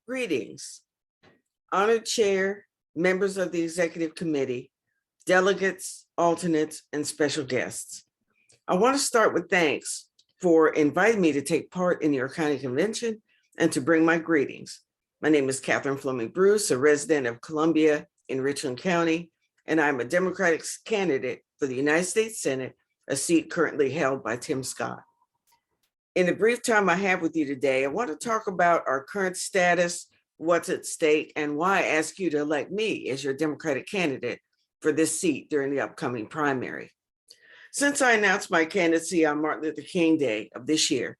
Greetings, honored chair, members of the executive committee, delegates, alternates, and special guests. I want to start with thanks for inviting me to take part in your county convention and to bring my greetings. My name is Catherine Fleming Bruce, a resident of Columbia in Richland County, and I'm a Democratic candidate for the United States Senate, a seat currently held by Tim Scott. In the brief time I have with you today, I want to talk about our current status, what's at stake, and why I ask you to elect me as your Democratic candidate for this seat during the upcoming primary. Since I announced my candidacy on Martin Luther King Day of this year,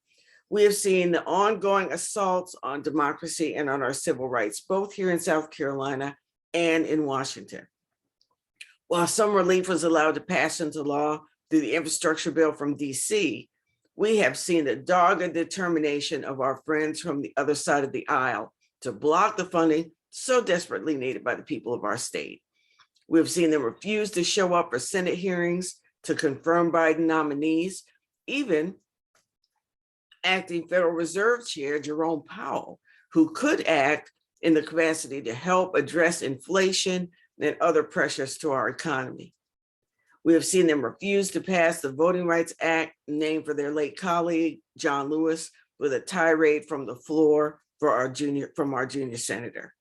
we have seen the ongoing assaults on democracy and on our civil rights, both here in South Carolina and in Washington. While some relief was allowed to pass into law through the infrastructure bill from DC, we have seen the dogged determination of our friends from the other side of the aisle to block the funding so desperately needed by the people of our state. We've seen them refuse to show up for Senate hearings to confirm Biden nominees, even acting Federal Reserve Chair Jerome Powell, who could act in the capacity to help address inflation and other pressures to our economy. We have seen them refuse to pass the Voting Rights Act, named for their late colleague, John Lewis, with a tirade from the floor from our junior senator.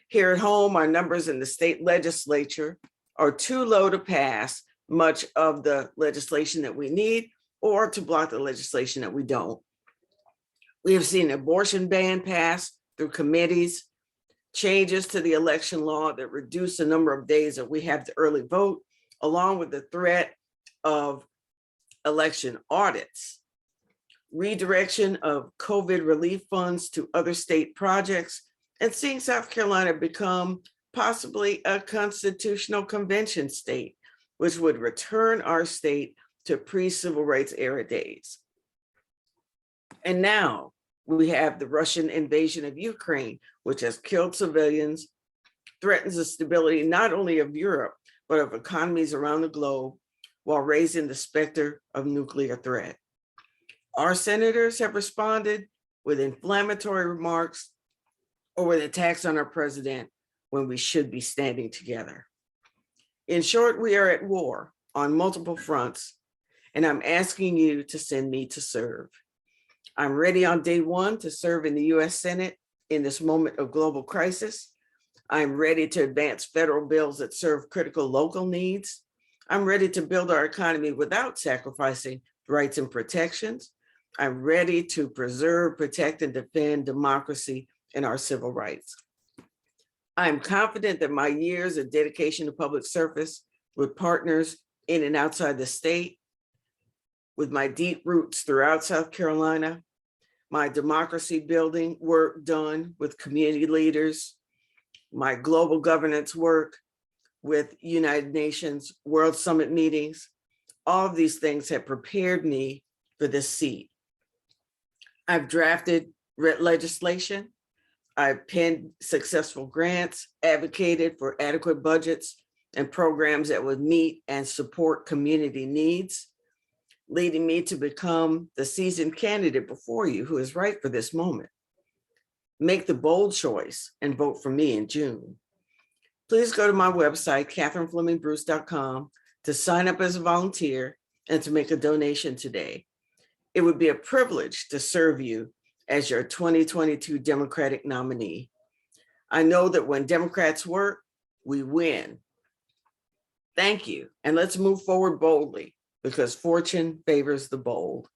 Here at home, our numbers in the state legislature are too low to pass much of the legislation that we need or to block the legislation that we don't. We have seen an abortion ban passed through committees, changes to the election law that reduce the number of days that we have to early vote, along with the threat of election audits, redirection of COVID relief funds to other state projects, and seeing South Carolina become possibly a constitutional convention state, which would return our state to pre-civil rights era days. And now we have the Russian invasion of Ukraine, which has killed civilians, threatens the stability not only of Europe, but of economies around the globe, while raising the specter of nuclear threat. Our senators have responded with inflammatory remarks or with attacks on our president when we should be standing together. In short, we are at war on multiple fronts, and I'm asking you to send me to serve. I'm ready on day one to serve in the US Senate in this moment of global crisis. I'm ready to advance federal bills that serve critical local needs. I'm ready to build our economy without sacrificing rights and protections. I'm ready to preserve, protect, and defend democracy and our civil rights. I'm confident that my years of dedication to public service with partners in and outside the state, with my deep roots throughout South Carolina, my democracy building work done with community leaders, my global governance work with United Nations World Summit meetings, all of these things have prepared me for this seat. I've drafted legislation, I've penned successful grants, advocated for adequate budgets and programs that would meet and support community needs, leading me to become the seasoned candidate before you who is right for this moment. Make the bold choice and vote for me in June. Please go to my website, catherineflemingbruce.com, to sign up as a volunteer and to make a donation today. It would be a privilege to serve you as your 2022 Democratic nominee. I know that when Democrats work, we win. Thank you, and let's move forward boldly because fortune favors the bold.